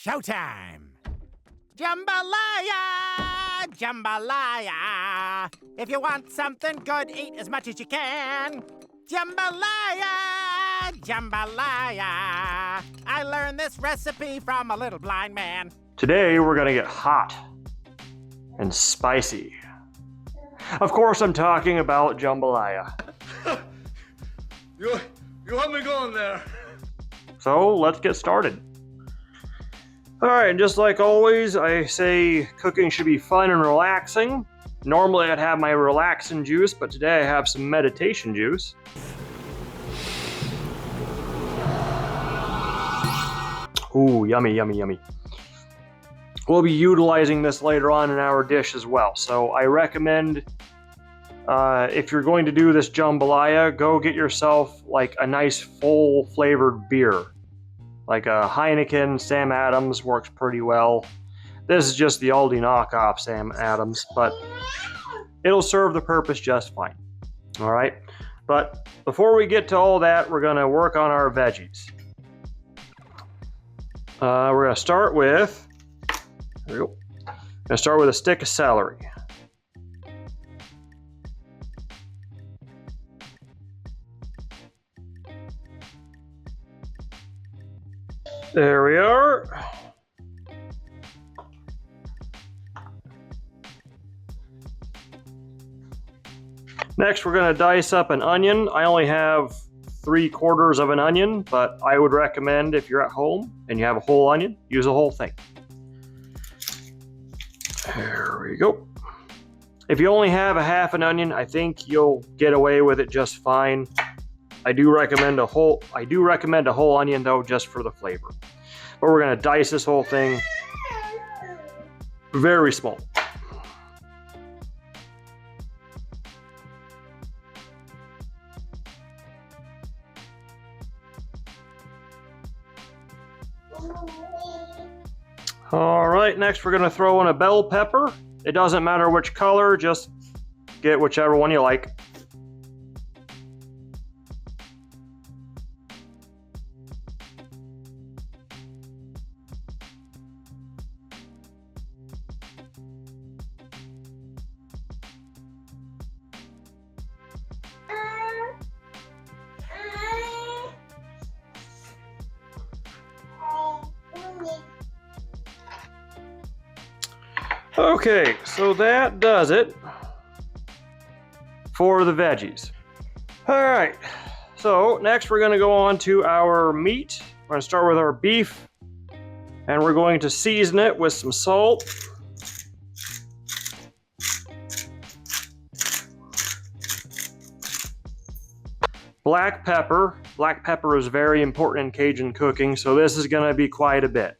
showtime! Jambalaya! Jambalaya! If you want something good, eat as much as you can. Jambalaya! Jambalaya! I learned this recipe from a little blind man. Today we're gonna get hot and spicy. Of course I'm talking about jambalaya. You have me going there. So let's get started. Alright, and just like always, I say cooking should be fun and relaxing. Normally I'd have my relaxing juice, but today I have some meditation juice. Ooh, yummy, yummy, yummy. We'll be utilizing this later on in our dish as well. So I recommend, if you're going to do this jambalaya, go get yourself like a nice full flavored beer. Like a Heineken, Sam Adams works pretty well. This is just the Aldi knockoff Sam Adams, but it'll serve the purpose just fine. All right, but before we get to all that, we're gonna work on our veggies. We're gonna start with, there we go. Gonna start with a stick of celery. There we are. Next, we're going to dice up an onion. I only have 3/4 of an onion, but I would recommend if you're at home and you have a whole onion, use the whole thing. There we go. If you only have a half an onion, I think you'll get away with it just fine. I do recommend a whole onion though, just for the flavor. But we're gonna dice this whole thing very small. All right, next we're gonna throw in a bell pepper. It doesn't matter which color, just get whichever one you like. Okay, so that does it for the veggies. All right, so next we're gonna go on to our meat. We're gonna start with our beef, and we're going to season it with some salt. Black pepper. Black pepper is very important in Cajun cooking, so this is gonna be quite a bit.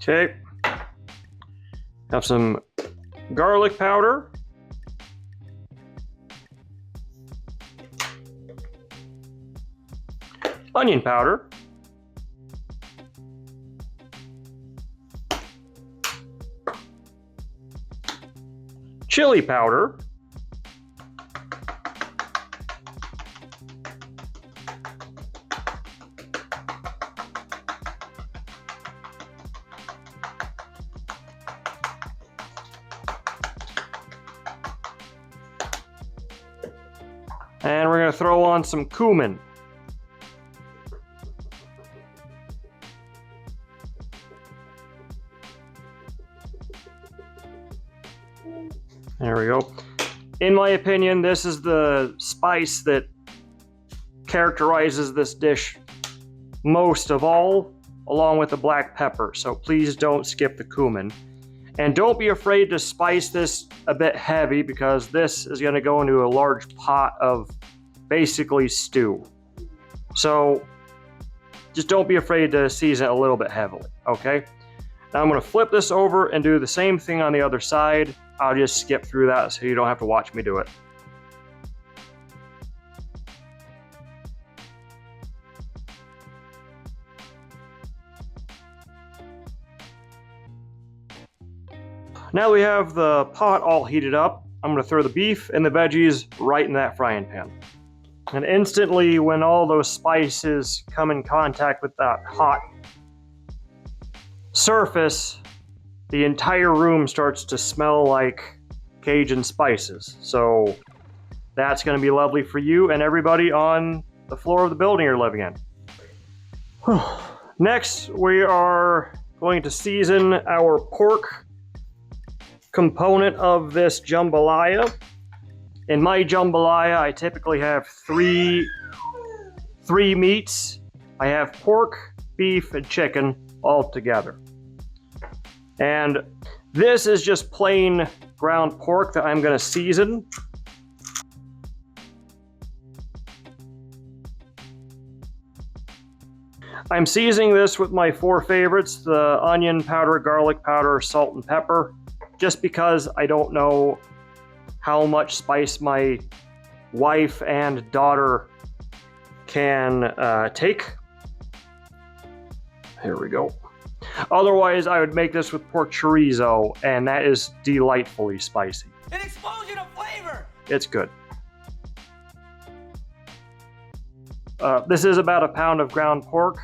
Okay, have some garlic powder, onion powder, chili powder, and we're going to throw on some cumin. There we go. In my opinion, this is the spice that characterizes this dish most of all, along with the black pepper. So please don't skip the cumin. And don't be afraid to spice this a bit heavy, because this is going to go into a large pot of basically stew. So just don't be afraid to season it a little bit heavily, okay? Now I'm going to flip this over and do the same thing on the other side. I'll just skip through that so you don't have to watch me do it. Now we have the pot all heated up. I'm going to throw the beef and the veggies right in that frying pan. And instantly, when all those spices come in contact with that hot surface, the entire room starts to smell like Cajun spices. So that's going to be lovely for you and everybody on the floor of the building you're living in. Next, we are going to season our pork component of this jambalaya. In my jambalaya, I typically have three meats. I have pork, beef, and chicken all together. And this is just plain ground pork that I'm going to season. I'm seasoning this with my 4 favorites, the onion powder, garlic powder, salt, and pepper, just because I don't know how much spice my wife and daughter can take. Here we go. Otherwise, I would make this with pork chorizo, and that is delightfully spicy. An explosion of flavor! It's good. This is about 1 pound of ground pork.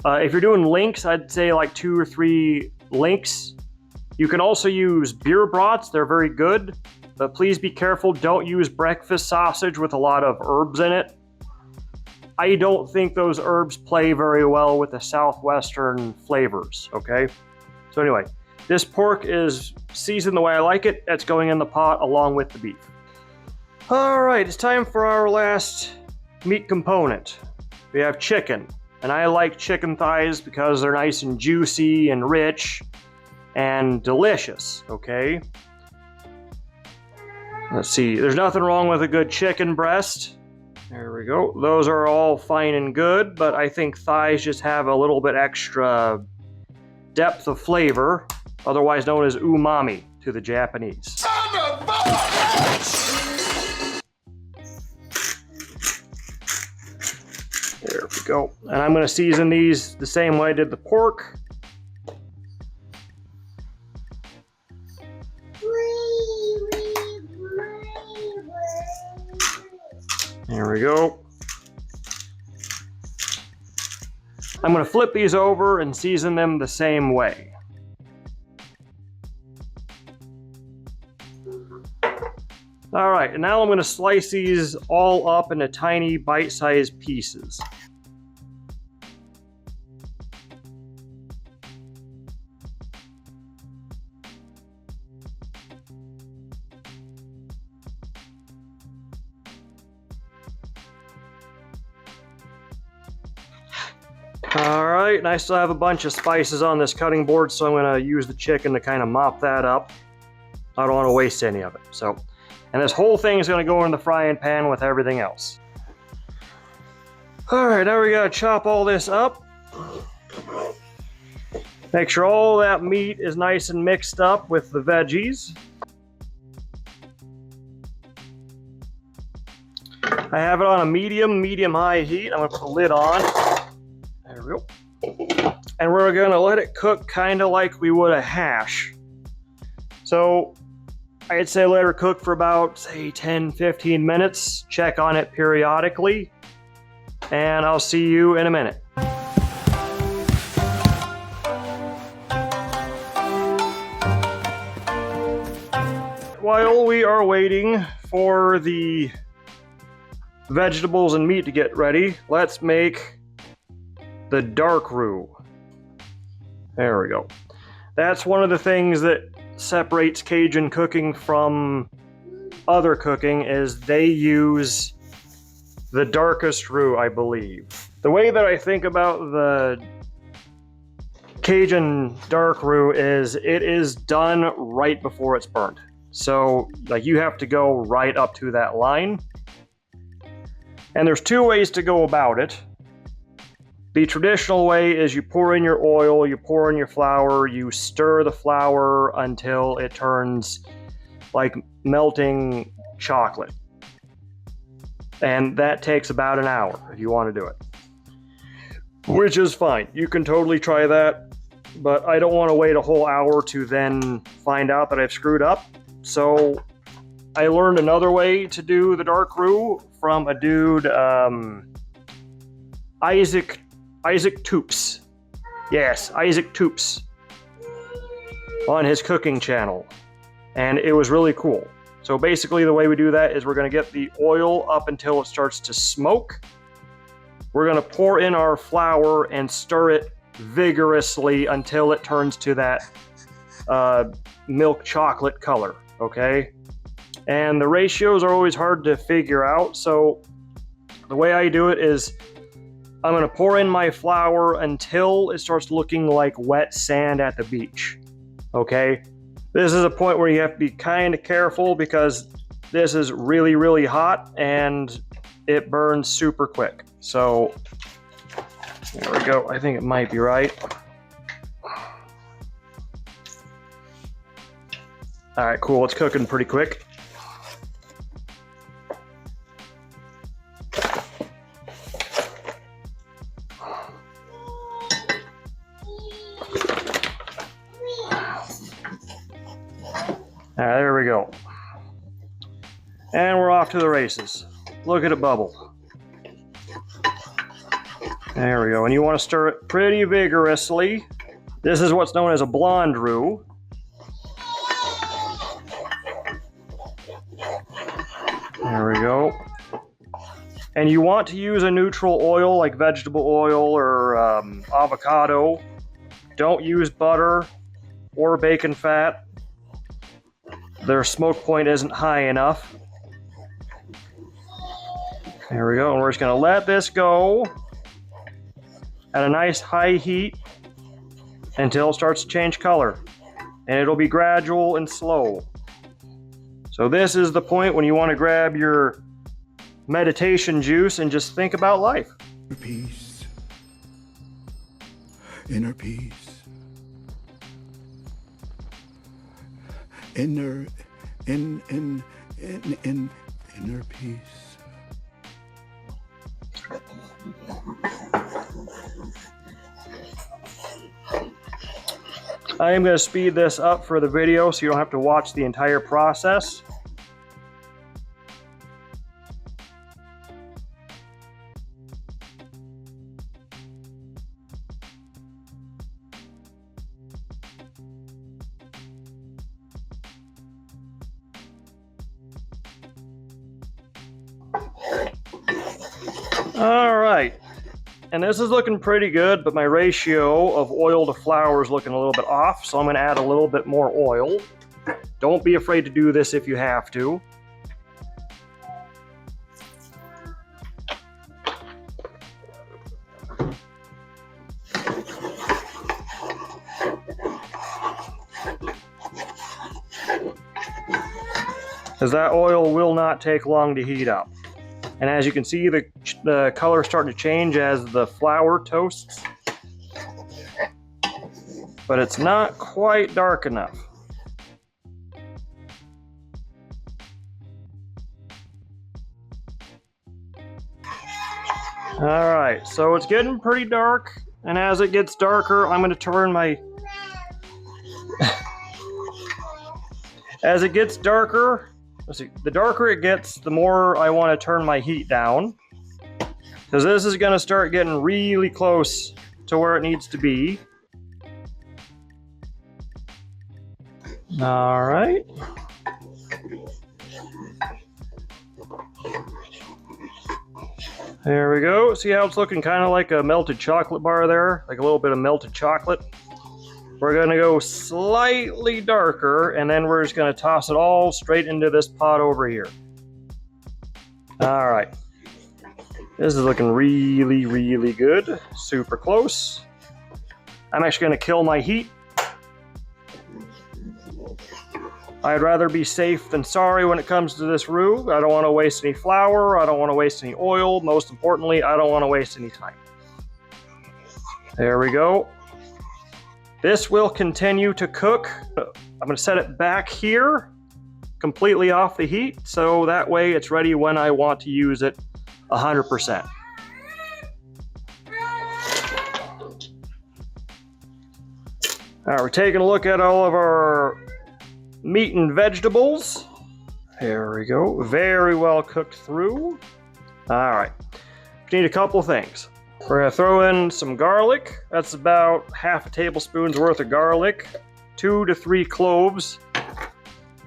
If you're doing links, I'd say like 2 or 3 links. You can also use beer brats, they're very good, but please be careful, don't use breakfast sausage with a lot of herbs in it. I don't think those herbs play very well with the southwestern flavors, okay? So anyway, this pork is seasoned the way I like it. It's going in the pot along with the beef. All right, it's time for our last meat component. We have chicken, and I like chicken thighs because they're nice and juicy and rich and delicious, okay? Let's see, there's nothing wrong with a good chicken breast. There we go. Those are all fine and good, but I think thighs just have a little bit extra depth of flavor, otherwise known as umami to the Japanese. There we go. And I'm going to season these the same way I did the pork. There we go. I'm going to flip these over and season them the same way. All right, and now I'm going to slice these all up into tiny bite-sized pieces. Alright, and I still have a bunch of spices on this cutting board, so I'm going to use the chicken to kind of mop that up. I don't want to waste any of it. So, and this whole thing is going to go in the frying pan with everything else. Alright, now we got to chop all this up. Make sure all that meat is nice and mixed up with the veggies. I have it on a medium-high heat. I'm going to put the lid on. There we go. And we're going to let it cook kind of like we would a hash. So I'd say let her cook for about, say, 10-15 minutes. Check on it periodically. And I'll see you in a minute. While we are waiting for the vegetables and meat to get ready, let's make the dark roux. There we go. That's one of the things that separates Cajun cooking from other cooking is they use the darkest roux, I believe. The way that I think about the Cajun dark roux is it is done right before it's burnt. So like you have to go right up to that line. And there's 2 ways to go about it. The traditional way is you pour in your oil, you pour in your flour, you stir the flour until it turns like melting chocolate. And that takes about an hour if you want to do it. Which is fine. You can totally try that. but I don't want to wait a whole hour to then find out that I've screwed up. So I learned another way to do the dark roux from a dude, Isaac Toups. Yes, Isaac Toups on his cooking channel. And it was really cool. So basically the way we do that is we're going to get the oil up until it starts to smoke. We're going to pour in our flour and stir it vigorously until it turns to that milk chocolate color, okay? And the ratios are always hard to figure out, so the way I do it is I'm going to pour in my flour until it starts looking like wet sand at the beach, okay? This is a point where you have to be kind of careful because this is really, really hot and it burns super quick. So there we go. I think it might be right. All right, cool. It's cooking pretty quick. All right, there we go. And we're off to the races. Look at it bubble. There we go. And you want to stir it pretty vigorously. This is what's known as a blonde roux. There we go. And you want to use a neutral oil like vegetable oil or avocado. Don't use butter or bacon fat. Their smoke point isn't high enough. There we go, and we're just gonna let this go at a nice high heat until it starts to change color. And it'll be gradual and slow. So this is the point when you want to grab your meditation juice and just think about life. Peace. Inner peace. Inner peace. I am going to speed this up for the video so you don't have to watch the entire process. All right, and this is looking pretty good, but my ratio of oil to flour is looking a little bit off, so I'm going to add a little bit more oil. Don't be afraid to do this if you have to. Because that oil will not take long to heat up. And as you can see, the color is starting to change as the flour toasts. But it's not quite dark enough. Alright, so it's getting pretty dark. And as it gets darker, I'm going to turn my... As it gets darker... Let's see, the darker it gets, the more I want to turn my heat down. Because this is going to start getting really close to where it needs to be. All right. There we go. See how it's looking kind of like a melted chocolate bar there? Like a little bit of melted chocolate. We're going to go slightly darker, and then we're just going to toss it all straight into this pot over here. All right. This is looking really, really good. Super close. I'm actually going to kill my heat. I'd rather be safe than sorry when it comes to this roux. I don't want to waste any flour. I don't want to waste any oil. Most importantly, I don't want to waste any time. There we go. This will continue to cook. I'm going to set it back here, completely off the heat, so that way it's ready when I want to use it 100%. All right, we're taking a look at all of our meat and vegetables. There we go. Very well cooked through. All right. We need a couple things. We're going to throw in some garlic. That's about half a tablespoon's worth of garlic. 2 to 3 cloves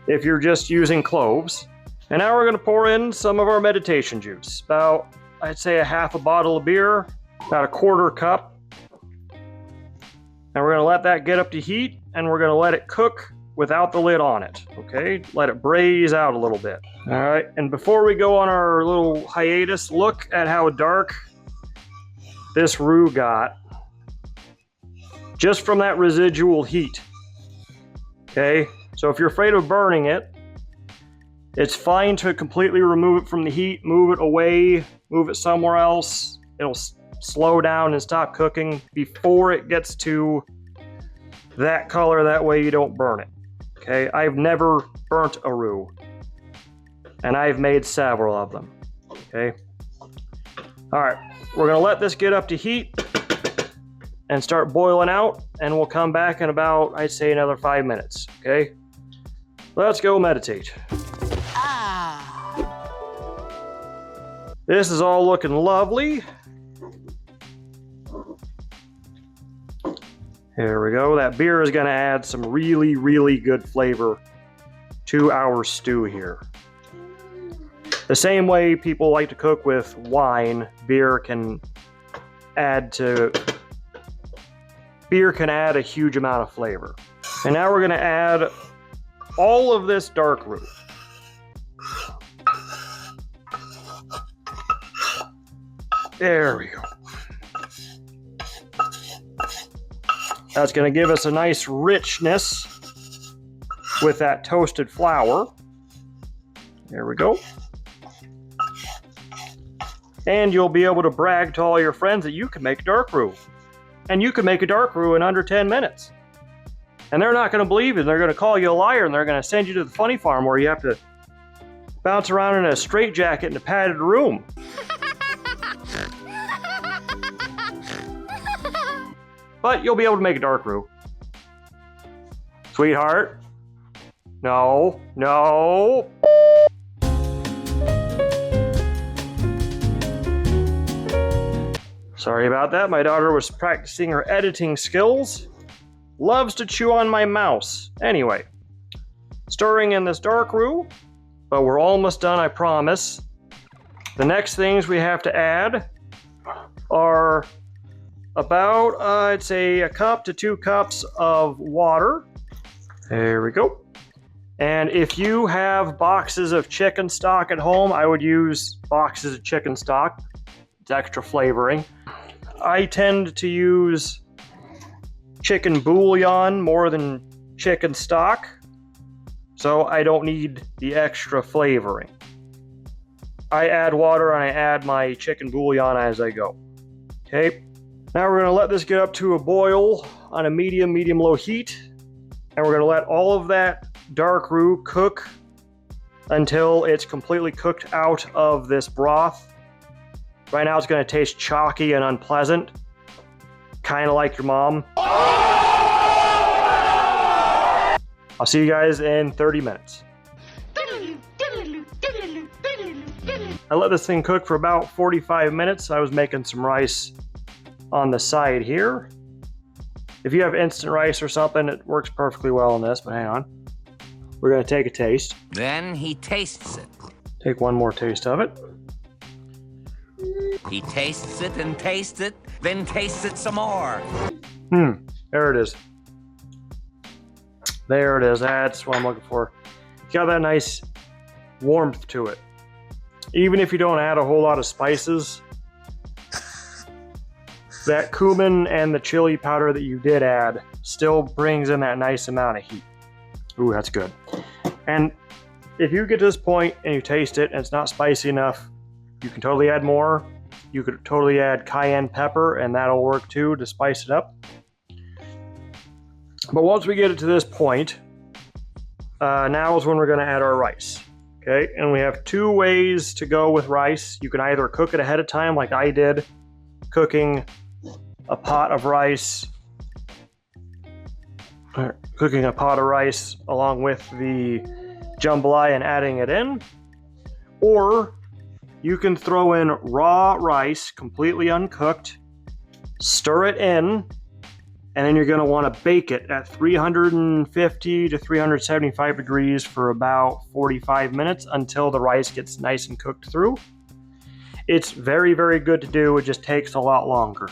if you're just using cloves. And now we're going to pour in some of our meditation juice. About, I'd say, a half a bottle of beer. About a quarter cup. And we're going to let that get up to heat. And we're going to let it cook without the lid on it, okay? Let it braise out a little bit. All right, and before we go on our little hiatus, look at how dark this roux got just from that residual heat, okay? So if you're afraid of burning it, it's fine to completely remove it from the heat, move it away, move it somewhere else. It'll slow down and stop cooking before it gets to that color, that way you don't burn it. Okay, I've never burnt a roux, and I've made several of them. Okay, all right, we're gonna let this get up to heat and start boiling out, and we'll come back in about, I'd say, another 5 minutes. Okay, let's go meditate. This is all looking lovely. There we go. That beer is going to add some really, really good flavor to our stew here. The same way people like to cook with wine, beer can add a huge amount of flavor. And now we're going to add all of this dark roux. There we go. That's going to give us a nice richness with that toasted flour. There we go. And you'll be able to brag to all your friends that you can make dark roux. And you can make a dark roux in under 10 minutes. And they're not going to believe you. They're going to call you a liar, and they're going to send you to the funny farm where you have to bounce around in a straitjacket in a padded room. But you'll be able to make a dark roux. Sweetheart? No, no. Sorry about that. My daughter was practicing her editing skills. Loves to chew on my mouse. Anyway, stirring in this dark roux, but we're almost done, I promise. The next things we have to add are about, I'd say, a cup to 2 cups of water. There we go. And if you have boxes of chicken stock at home, I would use boxes of chicken stock. It's extra flavoring. I tend to use chicken bouillon more than chicken stock, so I don't need the extra flavoring. I add water and I add my chicken bouillon as I go. Okay. Now we're going to let this get up to a boil on a medium-low heat. And we're going to let all of that dark roux cook until it's completely cooked out of this broth. Right now it's going to taste chalky and unpleasant. Kind of like your mom. I'll see you guys in 30 minutes. I let this thing cook for about 45 minutes. I was making some rice on the side here. If you have instant rice or something, it works perfectly well in this, but hang on. We're going to take a taste. Then he tastes it. Take one more taste of it. He tastes it and tastes it, then tastes it some more. There it is. There it is. That's what I'm looking for. It's got that nice warmth to it. Even if you don't add a whole lot of spices, that cumin and the chili powder that you did add still brings in that nice amount of heat. Ooh, that's good. And if you get to this point and you taste it and it's not spicy enough, you can totally add more. You could totally add cayenne pepper and that'll work too to spice it up. But once we get it to this point, now is when we're going to add our rice. Okay, and we have 2 ways to go with rice. You can either cook it ahead of time like I did, cooking a pot of rice cooking a pot of rice along with the jambalaya and adding it in. Or you can throw in raw rice, completely uncooked, stir it in, and then you're going to want to bake it at 350 to 375 degrees for about 45 minutes until the rice gets nice and cooked through. It's very, very good to do. It just takes a lot longer.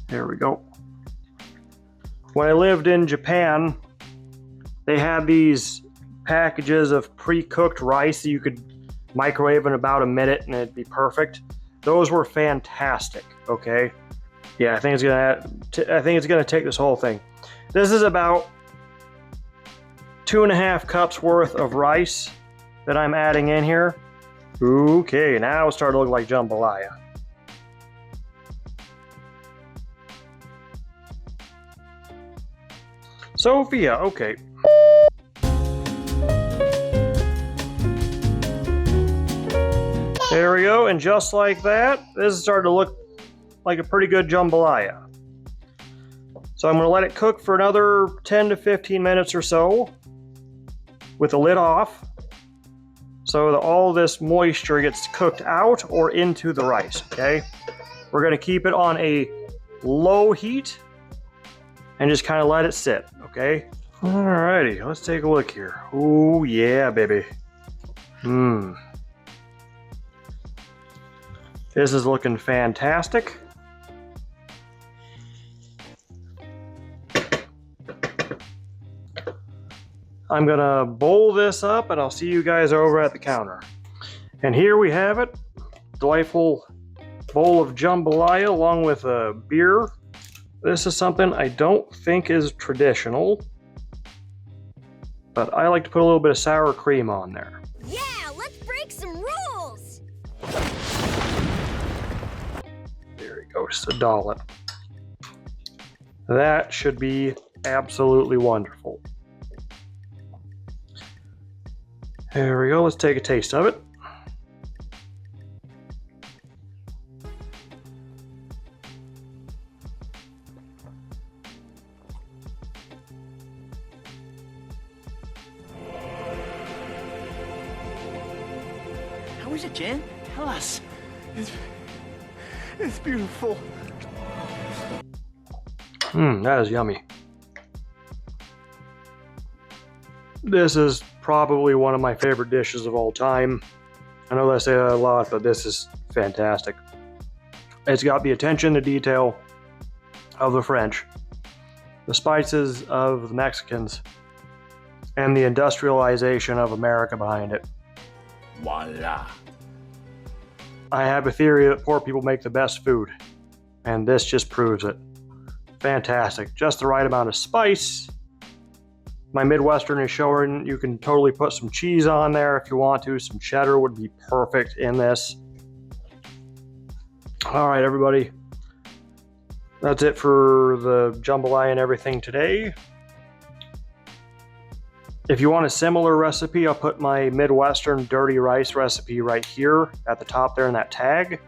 There we go. When I lived in Japan, they had these packages of pre-cooked rice that you could microwave in about a minute and it'd be perfect. Those were fantastic, okay? Yeah, I think it's gonna take this whole thing. This is about 2.5 cups worth of rice that I'm adding in here. Okay, now it's starting to look like jambalaya. Sophia, okay. There we go, and just like that, this is starting to look like a pretty good jambalaya. So I'm going to let it cook for another 10 to 15 minutes or so with the lid off so that all this moisture gets cooked out or into the rice, okay? We're going to keep it on a low heat and just kind of let it sit, okay? Alrighty, let's take a look here. Oh yeah, baby. This is looking fantastic. I'm gonna bowl this up and I'll see you guys over at the counter. And here we have it. Delightful bowl of jambalaya along with a beer. This is something I don't think is traditional, but I like to put a little bit of sour cream on there. Yeah, let's break some rules! There you go, just a dollop. That should be absolutely wonderful. There we go, let's take a taste of it. How is it, Jen? Tell us. It's beautiful. That is yummy. This is probably one of my favorite dishes of all time. I know I say that a lot, but this is fantastic. It's got the attention to detail of the French, the spices of the Mexicans, and the industrialization of America behind it. Voila. I have a theory that poor people make the best food, and this just proves it. Fantastic. Just the right amount of spice. My Midwestern is showing you can totally put some cheese on there if you want to. Some cheddar would be perfect in this. All right, everybody. That's it for the jambalaya and everything today. If you want a similar recipe, I'll put my Midwestern dirty rice recipe right here at the top there in that tag.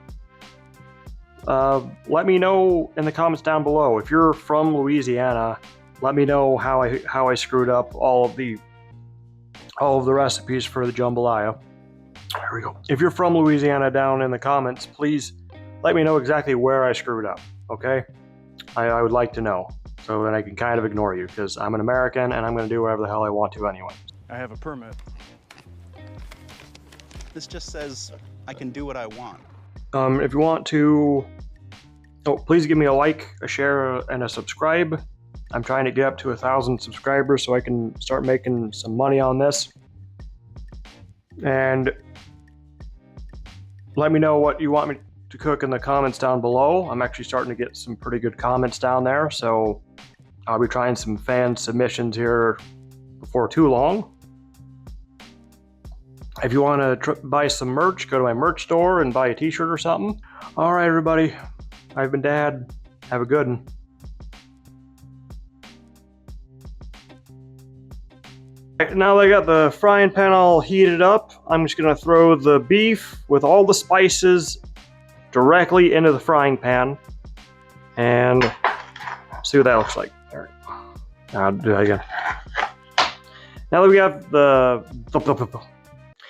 Let me know in the comments down below. If you're from Louisiana, let me know how I screwed up all of the recipes for the jambalaya. There we go. If you're from Louisiana, down in the comments, please let me know exactly where I screwed up, okay? I would like to know, so that I can kind of ignore you, because I'm an American and I'm going to do whatever the hell I want to anyway. I have a permit. This just says I can do what I want. If you want to, please give me a like, a share, and a subscribe. I'm trying to get up to 1,000 subscribers so I can start making some money on this. And let me know what you want me to cook in the comments down below. I'm actually starting to get some pretty good comments down there, so I'll be trying some fan submissions here before too long. If you want to buy some merch, go to my merch store and buy a t-shirt or something. All right, everybody. I've been Dad. Have a good one. Now that I got the frying pan all heated up, I'm just going to throw the beef with all the spices directly into the frying pan and see what that looks like. All right. I'll do that again. Now that we have the